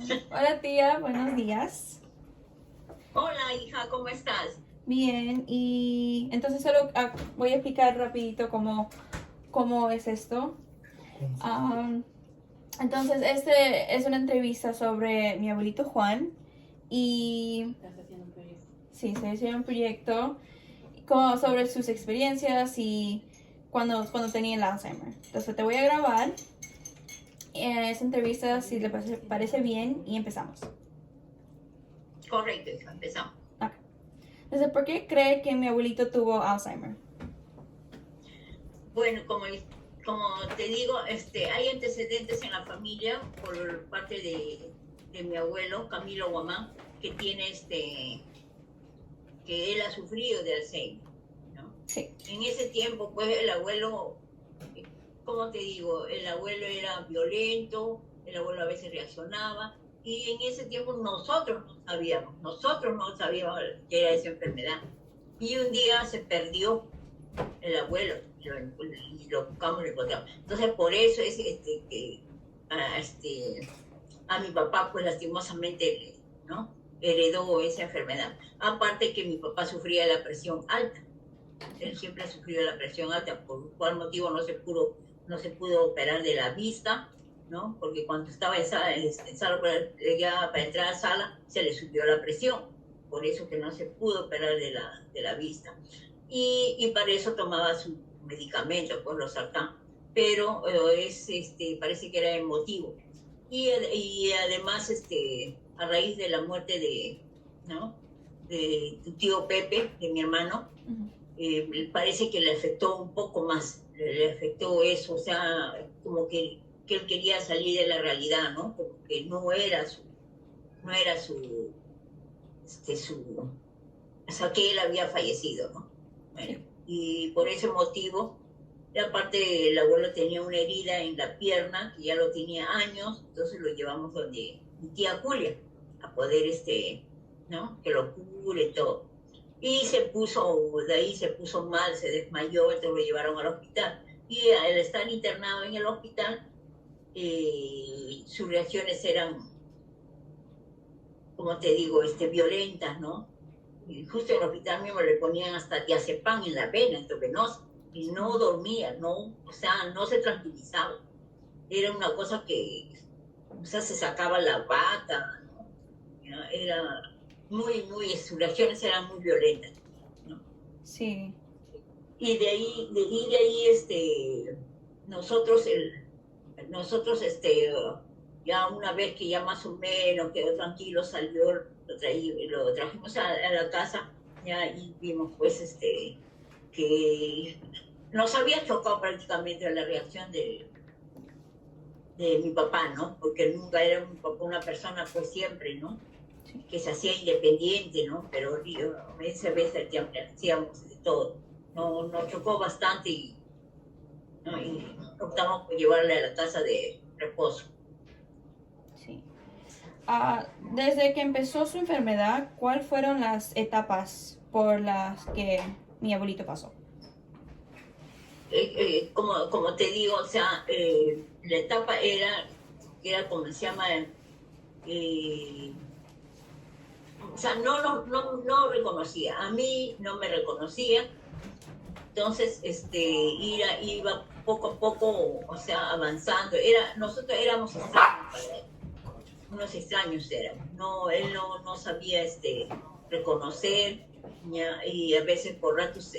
Hola tía, buenos días. Hola, hija, ¿cómo estás? Bien, y entonces solo voy a explicar rapidito cómo es esto. Am, entonces, este es una entrevista sobre mi abuelito Juan y sí, estoy haciendo un proyecto sobre sus experiencias y cuando tenía el Alzheimer. Entonces te voy a grabar esa entrevista si le parece bien y empezamos. Correcto, hija, empezamos. Ok. Entonces, ¿por qué cree que mi abuelito tuvo Alzheimer? Bueno, como te digo, hay antecedentes en la familia por parte de mi abuelo, Camilo Guamán, que tiene que él ha sufrido de Alzheimer, ¿no? Sí. En ese tiempo, pues, el abuelo, ¿cómo te digo? El abuelo era violento, el abuelo a veces reaccionaba, y en ese tiempo nosotros no sabíamos que era esa enfermedad. Y un día se perdió el abuelo y lo buscamos y lo encontramos. Entonces, por eso es que a, a mi papá, pues lastimosamente, ¿no? Heredó esa enfermedad. Aparte que mi papá sufría la presión alta. Él siempre ha sufrido la presión alta, por cual motivo no se pudo operar de la vista, ¿no? Porque cuando estaba en sala ya para entrar a sala, se le subió la presión. Por eso que no se pudo operar de la vista y para eso tomaba su medicamento, pues los sartán, pero parece que era emotivo. Y además, a raíz de la muerte ¿no? de tu tío Pepe, de mi hermano, Ujú. parece que le afectó un poco más, le afectó eso, o sea, como que él quería salir de la realidad, ¿no? Como que no era o sea, que él había fallecido, ¿no? Bueno, Sí. y por ese motivo, aparte el abuelo tenía una herida en la pierna, que ya lo tenía años, entonces lo llevamos donde mi tía Julia, a poder, ¿no? Que lo cure y todo. Y de ahí se puso mal, se desmayó, entonces lo llevaron al hospital. Y al estar internado en el hospital, sus reacciones eran, como te digo, violentas, ¿no? Y justo en el hospital mismo le ponían hasta diazepam en la vena intravenosa y no dormía, no, o sea, no se tranquilizaba. Era una cosa que, o sea, se sacaba la bata, ¿no? Era sus reacciones eran muy violentas, ¿no? Sí. De ahí, nosotros, nosotros, ya una vez que ya más o menos quedó tranquilo, salió, lo trajimos a la casa, ya, y vimos, pues, que nos había chocado prácticamente la reacción de mi papá, ¿no? Porque nunca era un papá, una persona, pues, siempre, ¿no? Sí. Que se hacía independiente, ¿no? Pero esa vez hacíamos de todo. Nos chocó bastante ¿no? Y optamos por llevarle a la casa de reposo. Sí. Desde que empezó su enfermedad, ¿cuáles fueron las etapas por las que mi abuelito pasó? Como te digo, o sea, la etapa era como se llama, eh, o sea, no reconocía, a mí no me reconocía, entonces iba poco a poco, o sea, avanzando. Nosotros éramos extraños para él, unos extraños éramos, él no sabía reconocer, y a veces por ratos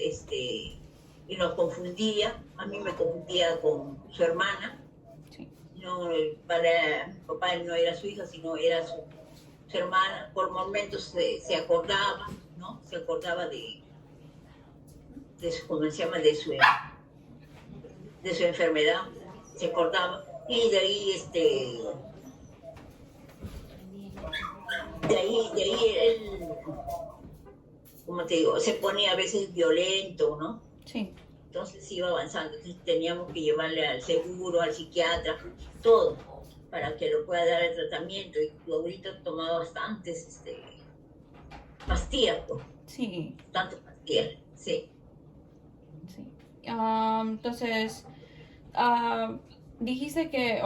y nos confundía, a mí me confundía con su hermana, Sí. no, para mi papá no era su hija, sino era su hermana, por momentos se acordaba, ¿no? Se acordaba ¿cómo se llama? De su enfermedad, se acordaba, y de ahí él, como te digo, se ponía a veces violento, ¿no? Sí. Entonces iba avanzando, entonces teníamos que llevarle al seguro, al psiquiatra, todo, para que lo pueda dar el tratamiento, y tu abuelito tomaba bastantes pastillas, pues, Sí. bastantes pastillas, sí. Sí. Entonces, ah, dijiste que,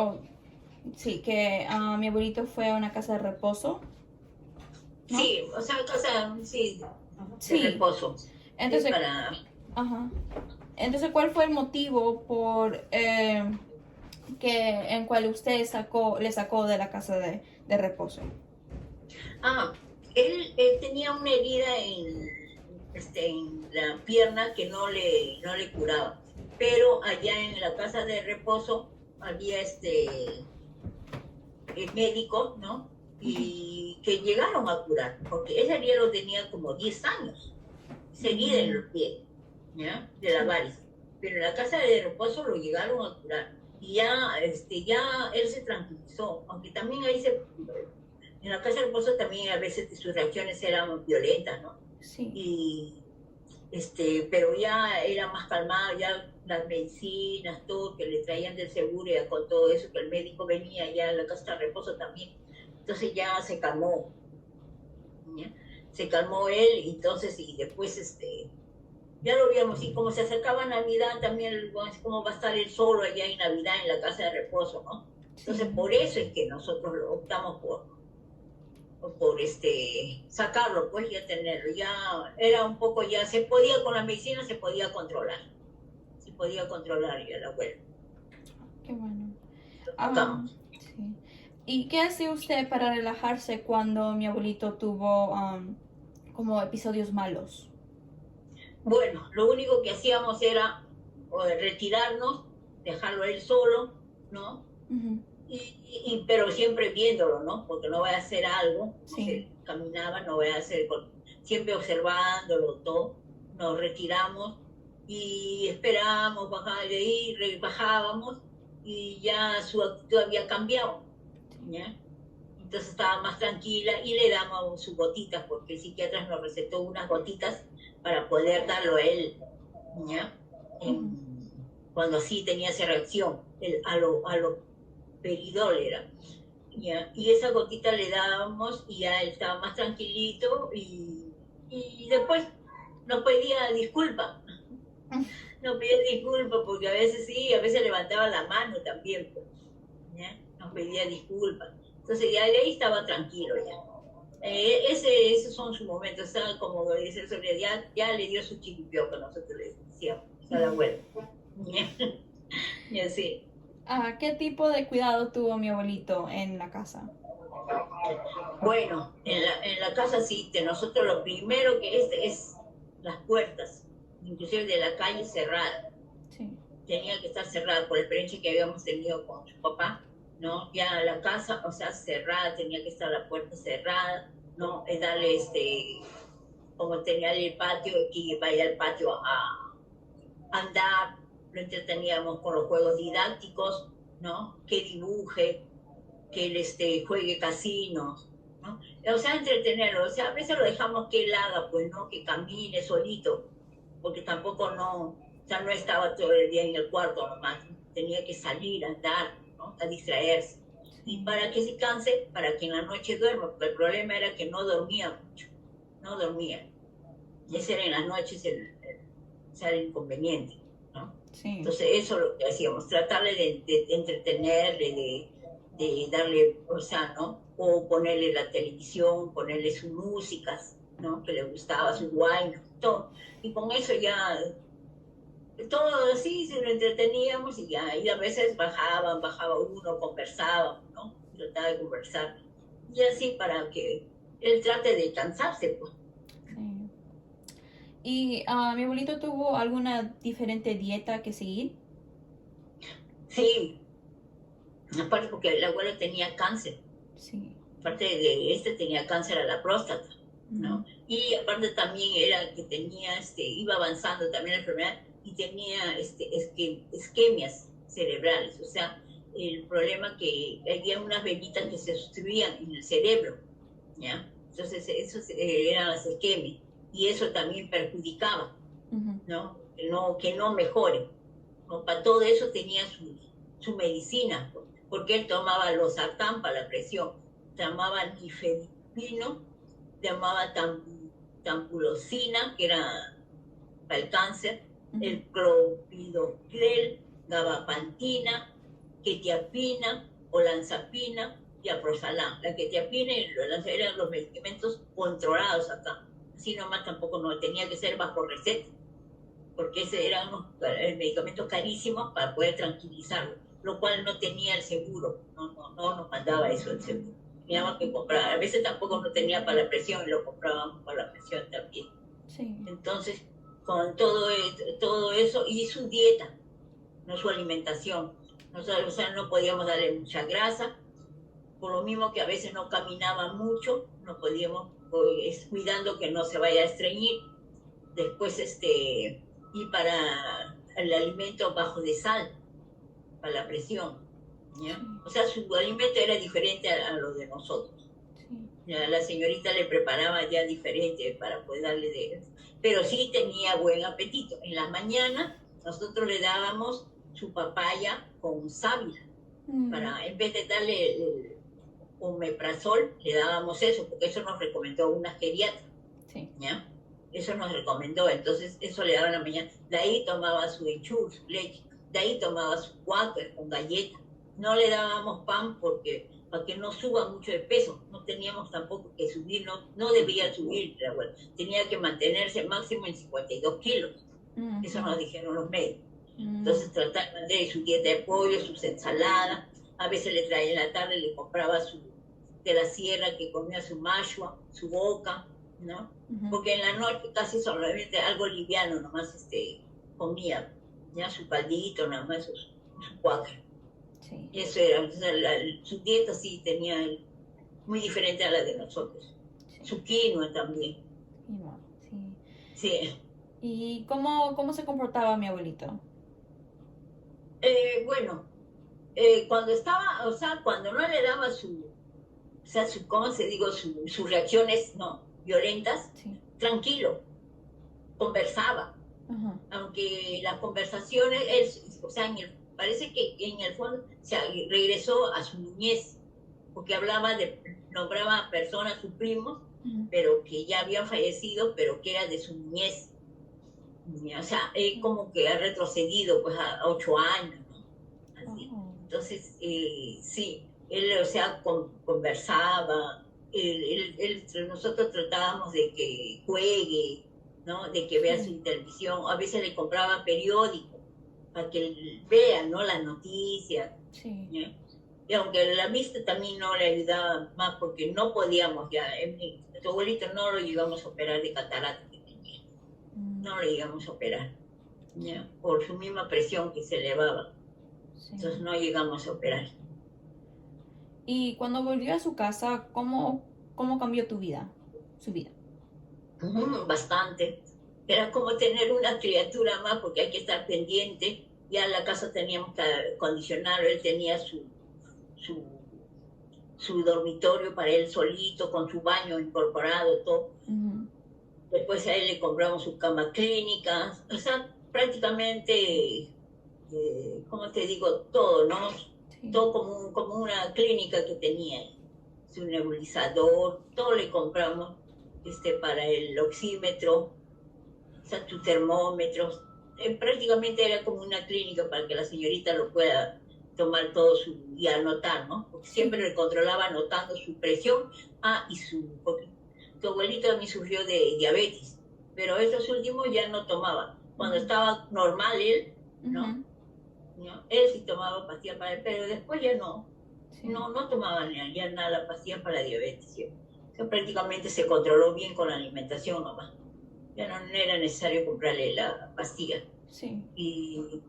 Sí, que mi abuelito fue a una casa de reposo, ¿no? Sí, o sea, cosa, sí, de Sí. reposo. Sí, Entonces, para... ajá. Entonces, ¿cuál fue el motivo por que en cual usted le sacó de la casa de reposo? Ah, él tenía una herida en la pierna que no le curaba. Pero allá en la casa de reposo había médicos, ¿no? Ujú. Y que llegaron a curar, porque esa herida lo tenía como 10 años, esa herida en Mm, los pies, ¿ya? De la sí, varice. Pero en la casa de reposo lo llegaron a curar. Y ya, ya él se tranquilizó, aunque también en la casa de reposo también a veces sus reacciones eran violentas, ¿no? sí. Y, pero ya era más calmado, ya las medicinas, todo que le traían del seguro, ya con todo eso, que el médico venía ya a la casa de reposo también. Entonces ya se calmó, ¿ya? Se calmó él, y entonces, y después, ya lo veíamos, y como se acercaba Navidad también, bueno, como va a estar él solo allá en Navidad en la casa de reposo, ¿no? Entonces, Sí. por eso es que nosotros optamos por sacarlo, pues ya tenerlo. Ya era un poco, ya se podía, con la medicina se podía controlar ya la abuela. Qué bueno. Lo sacamos. Sí. ¿Y qué hace usted para relajarse cuando mi abuelito tuvo como episodios malos? Bueno, lo único que hacíamos era retirarnos, dejarlo él solo, ¿no? Ujú. Pero siempre viéndolo, ¿no? Porque no voy a hacer algo, no Sí. sé, caminaba, no voy a hacer, siempre observándolo todo, nos retiramos y esperábamos bajar de ahí, bajábamos, y ya su actitud había cambiado, ¿ya? Entonces estaba más tranquila y le damos sus gotitas, porque el psiquiatra nos recetó unas gotitas para poder darlo a él, ¿ya? Ujú. Cuando así tenía esa reacción, a lo peridol era. ¿Ya? Y esa gotita le dábamos y ya él estaba más tranquilito, y después nos pedía disculpas, nos pedía disculpas porque a veces sí, a veces levantaba la mano también, pues, ¿ya? Nos pedía disculpas. Entonces ya de ahí estaba tranquilo ya. Esos son sus momentos, ¿sabes? Como dice el ya le dio su chiripio que nosotros le decíamos a la abuela. Y así. ¿Qué tipo de cuidado tuvo mi abuelito en la casa? Bueno, en la casa sí, de nosotros lo primero que es las puertas, inclusive de la calle cerrada. Sí. Tenía que estar cerrada por la experiencia que habíamos tenido con su papá, ¿no? Ya la casa, o sea, cerrada, tenía que estar la puerta cerrada, ¿no? Es darle, como tenía el patio, que vaya al patio a andar, lo entreteníamos con los juegos didácticos, ¿no? Que dibuje, que él juegue casinos, ¿no? O sea, entretenerlo. O sea, a veces lo dejamos que él haga, pues, ¿no? Que camine solito, porque tampoco o sea, no estaba todo el día en el cuarto nomás, tenía que salir a andar, ¿no? A distraerse. Y Sí. para que se canse, para que en la noche duerma, porque el problema era que no dormía mucho, no dormía. Y ese era en las noches o sea, el inconveniente, ¿no? Sí. Entonces eso es lo que hacíamos, tratarle de entretenerle, darle, o sea, ¿no? O ponerle la televisión, ponerle sus músicas, ¿no? Que le gustaba, sus guaynos, todo. Y con eso ya, todo así, se lo entreteníamos, y ya, y a veces bajaba uno, conversábamos, ¿no? Trataba de conversar. Y así para que él trate de cansarse, pues. Sí. ¿Y mi abuelito tuvo alguna diferente dieta que seguir? Sí, aparte porque el abuelo tenía cáncer. Sí. Aparte de tenía cáncer a la próstata, Ujú. ¿no? Y aparte también era que tenía, iba avanzando también la enfermedad, y tenía isquemias cerebrales, o sea, el problema que había unas venitas que se obstruían en el cerebro, ¿ya? Entonces, eso eran las isquemias, y eso también perjudicaba, Ujú. ¿no? Que no mejore, ¿no? Para todo eso tenía su medicina, porque él tomaba los sartán para la presión, tomaba nifedipino, tomaba tampulosina, que era para el cáncer, Ujú. el clopidogrel, gabapentina, quetiapina, olanzapina y aproxalán. La quetiapina y el olanzapina eran los medicamentos controlados acá. Así nomás tampoco no tenía que ser bajo receta, porque ese eran unos medicamentos carísimos para poder tranquilizarlo, lo cual no tenía el seguro, no nos mandaba eso el seguro. Teníamos que comprar, a veces tampoco no tenía para la presión, lo comprábamos para la presión también. Sí. Entonces, con todo eso, y su dieta, no su alimentación. O sea, no podíamos darle mucha grasa, por lo mismo que a veces no caminaba mucho, no podíamos, cuidando que no se vaya a estreñir. Después, y para el alimento bajo de sal, para la presión, ¿ya? Sí. O sea, su alimento era diferente a lo de nosotros. Sí. Ya, la señorita le preparaba ya diferente para poder darle de... Pero sí tenía buen apetito. En la mañana nosotros le dábamos su papaya con sábila. Para, en vez de darle el omeprazol, le dábamos eso, porque eso nos recomendó una geriatra. Sí. ¿Ya? Eso nos recomendó, entonces eso le daba en la mañana. De ahí tomaba su enchur, su leche, de ahí tomaba su Quaker con galleta. No le dábamos pan porque para que no suba mucho de peso, no teníamos tampoco que subir, no debía subir, bueno, tenía que mantenerse máximo en 52 kilos. Eso nos dijeron los médicos. Entonces trataba de su dieta de pollo, sus ensaladas, a veces le traía en la tarde, le compraba de la sierra que comía su mashua, su boca, ¿no? Porque en la noche casi solamente algo liviano nomás comía, ya su caldito, nada más su Quaker. Sí. Eso era, o sea, su dieta sí tenía muy diferente a la de nosotros. Sí. Su quinoa también. Quinoa, sí. Sí. ¿Y cómo se comportaba mi abuelito? Bueno, cuando estaba, o sea, cuando no le daba ¿cómo se digo? Sus reacciones no violentas, sí. Tranquilo, conversaba. Aunque las conversaciones, o sea, parece que en el fondo regresó a su niñez, porque nombraba a personas, sus primos, pero que ya habían fallecido, pero que era de su niñez. O sea, él como que ha retrocedido pues a 8 años, ¿no? Así. Entonces, sí, él, o sea, conversaba, nosotros tratábamos de que juegue, ¿no? De que vea su televisión, a veces le compraba periódico para que vea, ¿no? Las noticias. Sí. ¿Ya? Y aunque la vista también no le ayudaba más porque no podíamos ya, tu abuelito no lo llegamos a operar de catarata que tenía, no lo llegamos a operar, ¿ya? Por su misma presión que se elevaba. Sí. Entonces no llegamos a operar. Y cuando volvió a su casa, ¿cómo cambió su vida? Bastante. Era como tener una criatura más porque hay que estar pendiente. Ya en la casa teníamos que acondicionarlo, él tenía su dormitorio para él solito, con su baño incorporado, todo. Después a él le compramos su cama clínica, o sea, prácticamente, ¿cómo te digo? Todo, ¿no? Sí. Todo como una clínica que tenía. Su nebulizador, todo le compramos para el oxímetro, o sea, tu termómetro. Prácticamente era como una clínica para que la señorita lo pueda tomar todo y anotar, ¿no? Porque siempre le controlaba anotando su presión, porque tu abuelito también sufrió de diabetes, pero estos últimos ya no tomaba. Cuando estaba normal él, ¿no? ¿No? Él sí tomaba pastillas para él, pero después ya no. Sí. No tomaba ya nada, pastillas para la diabetes. ¿sí? O sea, prácticamente se controló bien con la alimentación nomás. Ya no era necesario comprarle la pastilla. Sí. Y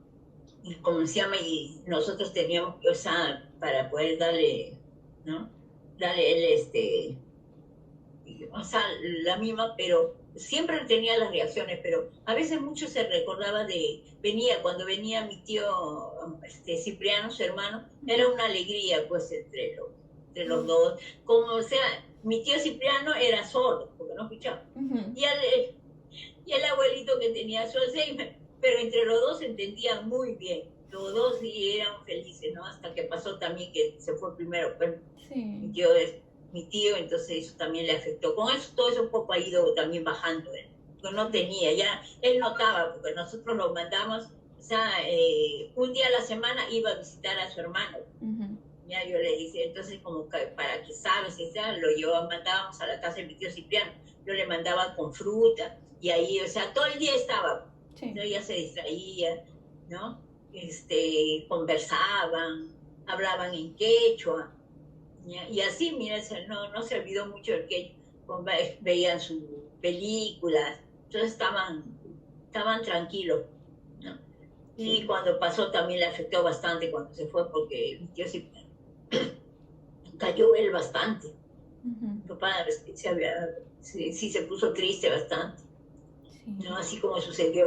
como se llama, y nosotros teníamos que, o sea, para poder darle, ¿no? Darle él, o sea, la misma, pero siempre tenía las reacciones, pero a veces mucho se recordaba cuando venía mi tío Cipriano, su hermano, era una alegría pues entre los dos, como o sea, mi tío Cipriano era sordo, porque no escuchaba, y el abuelito que tenía su Alzheimer, pero entre los dos se entendían muy bien, los dos sí eran felices, ¿no? Hasta que pasó también que se fue primero, pues, sí. Mi tío, entonces eso también le afectó. Con eso, todo eso un poco ha ido también bajando, porque no tenía, ya, él notaba, porque nosotros lo mandamos, o sea, un día a la semana iba a visitar a su hermano, Ya yo le dije, entonces como que para que sabes, lo llevaba, mandábamos a la casa de mi tío Cipriano, yo le mandaba con fruta, y ahí, o sea, todo el día estaba, Sí. ¿no? Ella se distraía, ¿no? Conversaban, hablaban en quechua, ¿ya? Y así, mira, no se olvidó mucho del quechua, veían sus películas, entonces estaban tranquilos, ¿no? Y cuando pasó también le afectó bastante cuando se fue, porque mi tío sí cayó él bastante. Mi papá sí se puso triste bastante, Sí. ¿no? Así como sucedió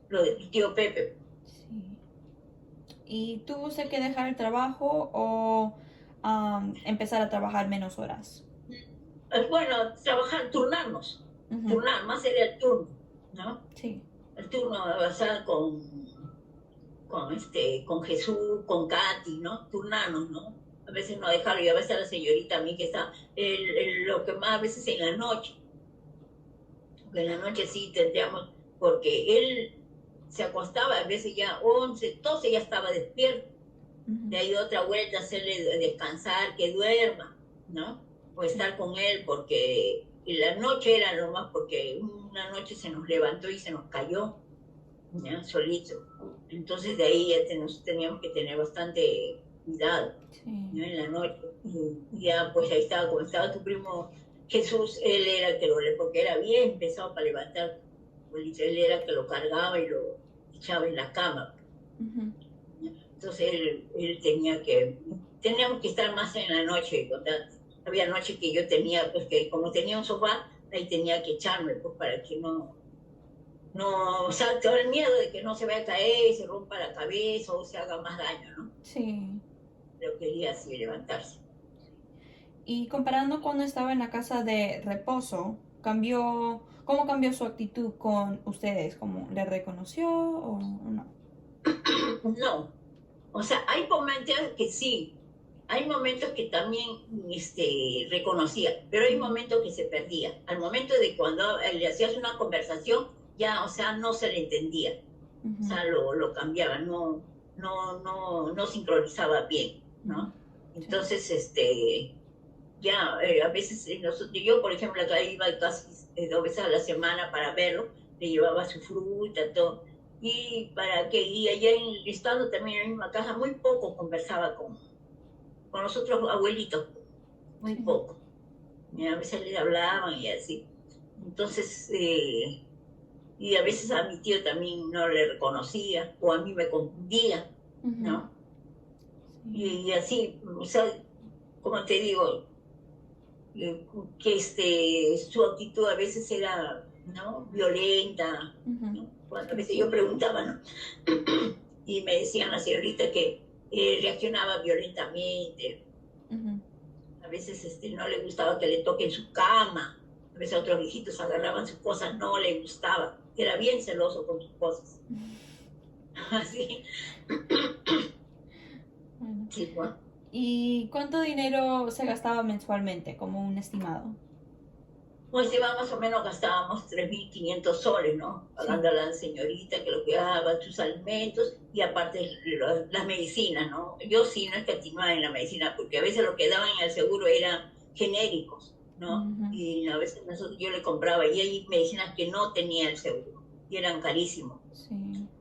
lo de mi tío Pepe. Sí. ¿Y tuvo usted que dejar el trabajo o empezar a trabajar menos horas? Bueno, turnarnos, Ujú. más era el turno, ¿no? Sí. El turno basado con Jesús, con Katy, ¿no? Turnarnos, ¿no? A veces no dejarlo, y a veces a la señorita a mí que está, lo que más a veces en la noche, porque en la noche sí tendríamos, porque él se acostaba, a veces ya 11, 12 ya estaba despierto, de ahí otra vuelta, hacerle descansar, que duerma, ¿no? O estar con él, porque la noche era lo más, porque una noche se nos levantó y se nos cayó, ¿ya? Solito. Entonces de ahí ya teníamos que tener bastante cuidado, Sí. ¿no? En la noche. Y ya pues ahí estaba, como estaba tu primo Jesús, él era el que porque era bien pesado para levantar, pues, él era el que lo cargaba y lo echaba en la cama. Ujú. Entonces él teníamos que estar más en la noche. Había noches que yo tenía, pues que como tenía un sofá, ahí tenía que echarme, pues para que o sea, todo el miedo de que no se vaya a caer, se rompa la cabeza o se haga más daño, ¿no? Sí. Pero quería así levantarse. Y comparando cuando estaba en la casa de reposo, ¿cómo cambió su actitud con ustedes? ¿Cómo le reconoció o no? No, o sea, hay momentos que sí, hay momentos que también reconocía, pero hay momentos que se perdía. Al momento de cuando le hacías una conversación, ya, o sea, no se le entendía. O Ujú. sea, lo cambiaba, no sincronizaba bien, ¿no? Sí. Entonces, ya, a veces yo, por ejemplo, acá iba casi 2 veces a la semana para verlo, le llevaba su fruta, todo, y allá estando también en la misma casa, muy poco conversaba con los otros abuelitos, muy Sí. poco, y a veces le hablaban y así. Entonces, y a veces a mi tío también no le reconocía, o a mí me confundía, Ujú. ¿no? Sí. Y así, o sea, como te digo, que su actitud a veces era, ¿no? Violenta, Ujú. ¿no? Cuando a Sí. veces yo preguntaba, ¿no? Y me decían la señorita que reaccionaba violentamente, Ujú. a veces no le gustaba que le toquen su cama, a veces otros viejitos agarraban sus cosas, no le gustaba, era bien celoso con sus cosas. Así, Bueno. sí, bueno. ¿Y cuánto dinero se gastaba mensualmente, como un estimado? Pues iba más o menos, gastábamos 3.500 soles, ¿no? Sí. Pagando a la señorita que lo cuidaba, sus alimentos y aparte las medicinas, ¿no? Yo sí no escatimaba en la medicina porque a veces lo que daban en el seguro eran genéricos, ¿no? Ujú. Y a veces yo le compraba y hay medicinas que no tenía el seguro y eran carísimos, Sí.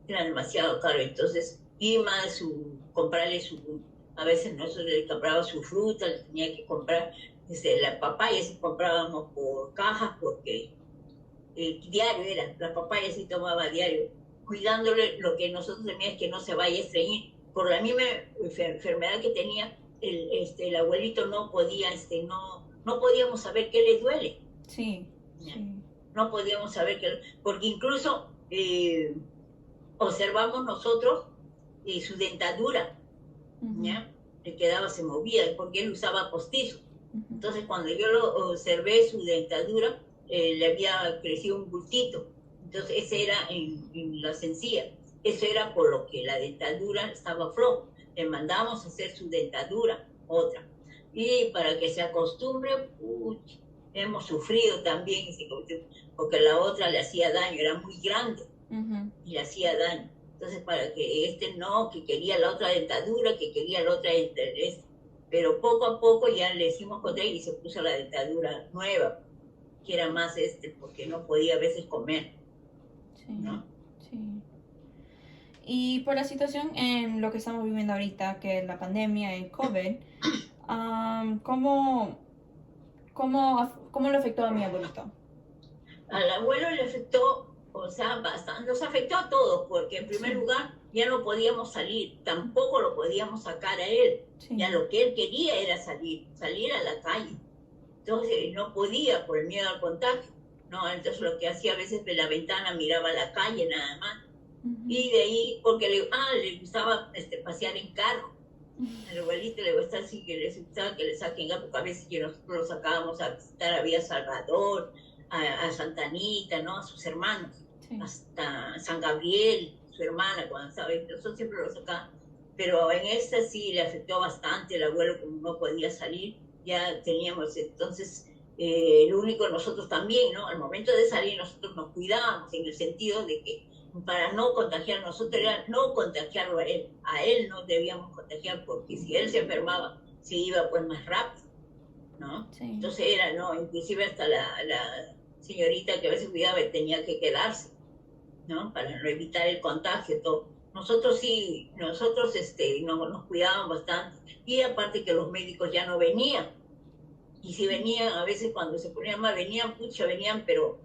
eran demasiado caros. Entonces, y más comprarle a veces nosotros le compraba su fruta, le tenía que comprar la papaya, si comprábamos por cajas, porque diario era, la papaya sí tomaba diario, cuidándole lo que nosotros teníamos que no se vaya a estreñir. Por la misma enfermedad que tenía, el abuelito no podía, no podíamos saber qué le duele. Sí. ¿Ya? Sí. No podíamos saber qué, porque incluso observamos nosotros su dentadura, Ujú. ¿ya? Le quedaba, se movía, porque él usaba postizo. Ujú. Entonces, cuando yo lo observé, su dentadura, le había crecido un bultito. Entonces, ese era en la sencilla. Eso era por lo que la dentadura estaba floja. Le mandamos a hacer su dentadura, otra. Y para que se acostumbre, hemos sufrido también, porque la otra le hacía daño, era muy grande Ujú. y le hacía daño. Entonces, para que no, que quería la otra dentadura, que quería la otra dentadura. Pero poco a poco ya le hicimos con él y se puso la dentadura nueva, que era más porque no podía a veces comer, Sí, ¿no? sí. Y por la situación en lo que estamos viviendo ahorita, que es la pandemia, el COVID, ¿cómo, cómo lo afectó a mi abuelito? Al abuelo le afectó, o sea, bastante, nos afectó a todos, porque en primer Sí, lugar ya no podíamos salir, tampoco lo podíamos sacar a él. sí. Ya lo que él quería era salir a la calle. Entonces no podía por el miedo al contagio, ¿no? Entonces lo que hacía a veces de la ventana miraba la calle nada más. Y de ahí, porque le gustaba pasear en carro. Al abuelito le gustaba, sí, que les gustaba que le saquen, porque a veces que nosotros lo sacábamos a visitar a Villa Salvador, a Santa Anita, ¿no? A sus hermanos, Sí. hasta San Gabriel, su hermana, cuando estaba, nosotros siempre lo sacábamos. Pero en esta sí le afectó bastante el abuelo, como no podía salir, ya teníamos entonces, lo único nosotros también, ¿no? Al momento de salir nosotros nos cuidábamos en el sentido de que para no contagiar nosotros era no contagiarlo a él no debíamos contagiar porque si él se enfermaba se iba pues más rápido, ¿no? Sí. Entonces era, ¿no? Inclusive hasta la señorita que a veces cuidaba tenía que quedarse, ¿no? Para no evitar el contagio, todo. Nosotros sí, nosotros nos cuidábamos bastante y aparte que los médicos ya no venían y si venían a veces cuando se ponían mal venían, pucha, venían pero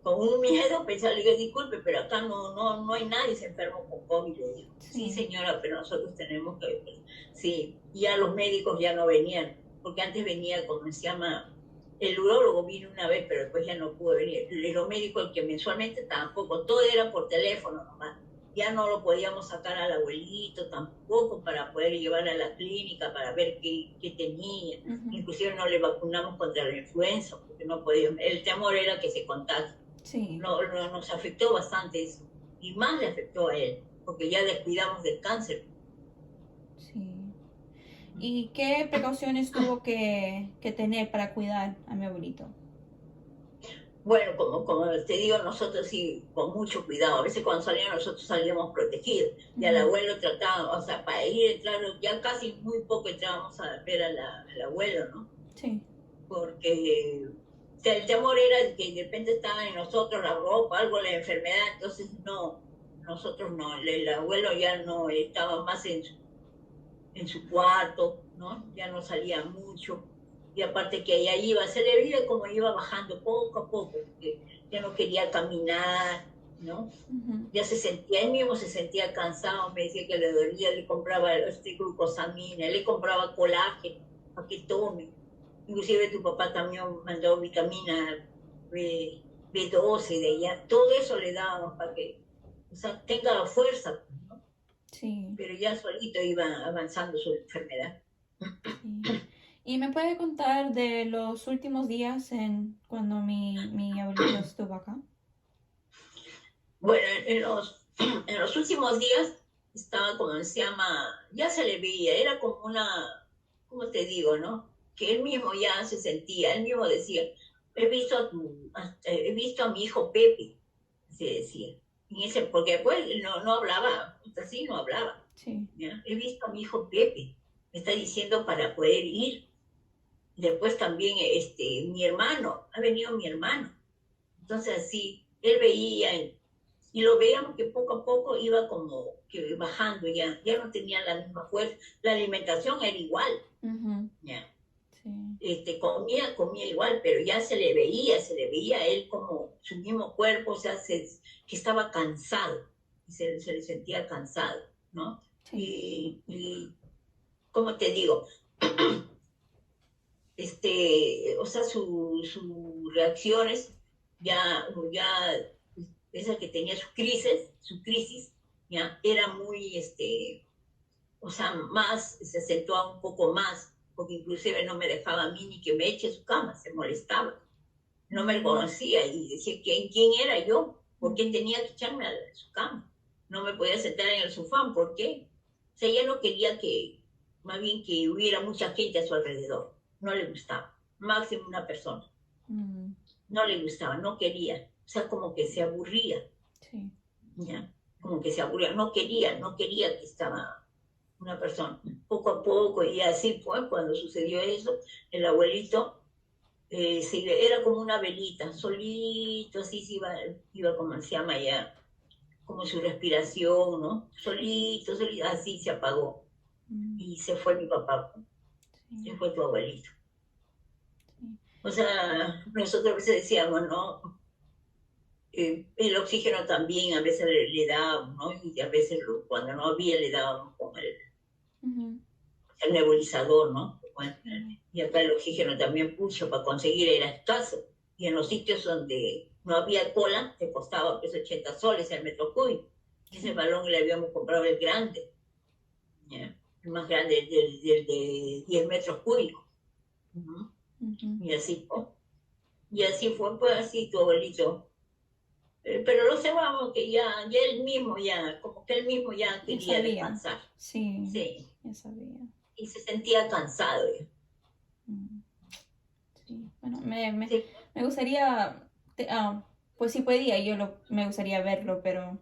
con un miedo, pensar, le digo, disculpe, pero acá no hay nadie se enfermo con COVID, le digo. Sí, señora, pero nosotros tenemos que, sí, ya los médicos ya no venían, porque antes venía, como se llama, el urólogo vino una vez, pero después ya no pudo venir. Los médicos, el que mensualmente tampoco, todo era por teléfono nomás. Ya no lo podíamos sacar al abuelito tampoco para poder llevar a la clínica para ver qué tenía. Inclusive no le vacunamos contra la influenza, porque no podíamos. El temor era que se contagie. Sí. Nos afectó bastante eso. Y más le afectó a él, porque ya descuidamos del cáncer. Sí. ¿Y qué precauciones tuvo que tener para cuidar a mi abuelito? Bueno, como te digo, nosotros sí, con mucho cuidado. A veces cuando salíamos nosotros salíamos protegidos. Y al abuelo trataba, o sea, para ir, claro, ya casi muy poco entrábamos a ver al abuelo, ¿no? Sí. Porque el temor era que de repente estaba en nosotros la ropa, algo, la enfermedad, entonces no, nosotros no, el abuelo ya no estaba más en su cuarto, ¿no? Ya no salía mucho. Y aparte que ella iba, se le veía como iba bajando poco a poco, porque ya no quería caminar, ¿no? Ya se sentía, él mismo se sentía cansado, me decía que le dolía, le compraba glucosamina, le compraba colágeno para que tome. Inclusive tu papá también mandó vitamina B12 de ella, todo eso le dábamos para que, o sea, tenga fuerza, ¿no? Sí. Pero ya solito iba avanzando su enfermedad. Sí. ¿Y me puede contar de los últimos días cuando mi abuelito estuvo acá? Bueno, en los últimos días estaba como se llama, ya se le veía, era como una, ¿cómo te digo, no? Que él mismo ya se sentía, él mismo decía, he visto a mi hijo Pepe, se decía. Porque después no hablaba, así no hablaba. Sí. ¿Ya? He visto a mi hijo Pepe, me está diciendo para poder ir. Después también mi hermano, ha venido mi hermano. Entonces así, él veía, y lo veíamos que poco a poco iba como que bajando ya no tenía la misma fuerza. La alimentación era igual, ¿ya? Sí. Comía igual, pero ya se le veía a él como su mismo cuerpo, o sea, que estaba cansado, se le sentía cansado, ¿no? Sí. Y ¿cómo te digo? O sea, sus reacciones ya esa que tenía su crisis, ya era muy, o sea, más, se acentuaba un poco más, porque inclusive no me dejaba a mí ni que me eche a su cama, se molestaba, no me conocía y decía, ¿quién era yo? ¿Por qué tenía que echarme a su cama? No me podía sentar en el sofá, ¿por qué? O sea, ella no quería más bien que hubiera mucha gente a su alrededor, no le gustaba, máximo una persona, no le gustaba, no quería, o sea, como que se aburría. Sí. ¿Ya? como que se aburría, no quería que estaba una persona. Poco a poco, y así fue cuando sucedió eso, el abuelito era como una velita, solito, así se iba como se llama ya, como su respiración, ¿no? Solito, solito, así se apagó. Y se fue mi papá, Sí, se fue tu abuelito. sí. O sea, nosotros a veces decíamos, ¿no? El oxígeno también a veces le dábamos, ¿no? Y a veces cuando no había le dábamos con Ujú, el nebulizador, ¿no? Bueno, sí. y acá el oxígeno también pucho para conseguir era escaso. Y en los sitios donde no había cola, te costaba pues 80 soles el metro cúbico. Y ese balón le habíamos comprado el grande, ¿ya? El más grande, el de 10 metros cúbicos. Uh-huh. Ujú. Y así fue. Y así fue, pues así tu abuelito. Pero lo observamos que ya él mismo, como que él mismo ya Ya quería sabía. descansar. Sí, Sí. ya sabía. Y se sentía cansado. Mm, sí. Bueno, Sí, me gustaría, pues si podía, me gustaría verlo, pero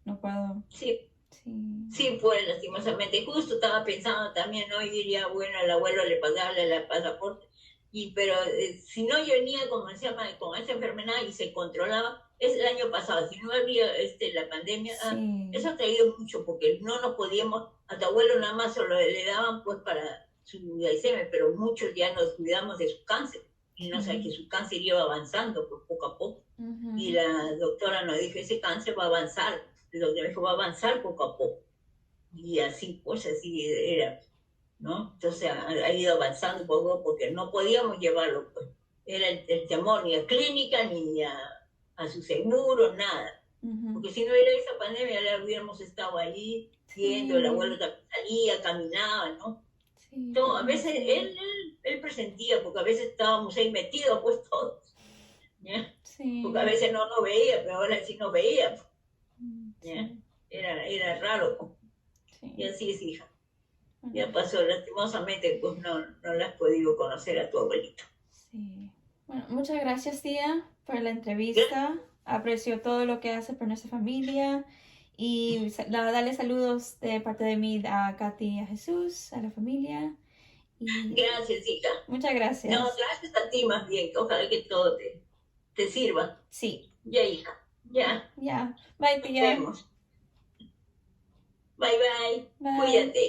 no puedo. sí. Sí. Sí, pues lastimosamente, justo estaba pensando también, ¿no? Y diría, bueno, al abuelo le pagaba el pasaporte, pero si no yo venía, como se llama, con esa enfermedad y se controlaba, es el año pasado, si no habría la pandemia, Sí. eso ha traído mucho, porque no nos podíamos, a tu abuelo nada más solo le daban pues para su Alzheimer, pero muchos ya nos cuidamos de su cáncer, y no sé, que Sí. su cáncer iba avanzando pues, poco a poco, y Ujú. la doctora nos dijo, ese cáncer va a avanzar, lo que dijo va a avanzar poco a poco y así, pues así era, ¿no? Entonces ha ido avanzando un poco porque no podíamos llevarlo, pues. Era el temor ni a clínica ni a su seguro, nada. Ujú. Porque si no era esa pandemia, ya hubiéramos estado ahí viendo, el Sí. abuelo salía, caminaba, ¿no? Sí, Todo, a podría veces ser. él presentía, porque a veces estábamos ahí metidos, pues todos, ¿ya? Porque a Sí. veces no veía, pero ahora sí no veía, ¿ya? Sí. Era raro, pues. Y Sí. así es, hija. Bueno, Ya pasó, lastimosamente, pues no la has podido conocer a tu abuelito. sí. Bueno, muchas gracias, tía, por la Gracias, entrevista. Aprecio todo lo que hace por nuestra familia. Y dale saludos de parte de mí a Katy y a Jesús, a la familia. Y gracias, hija. muchas No, gracias. gracias a ti más bien, que ojalá que todo te sirva. Sí, Ya, hija, ya, ya. Bye, nos tía. vemos. Bye, bye, Bye. cuídate.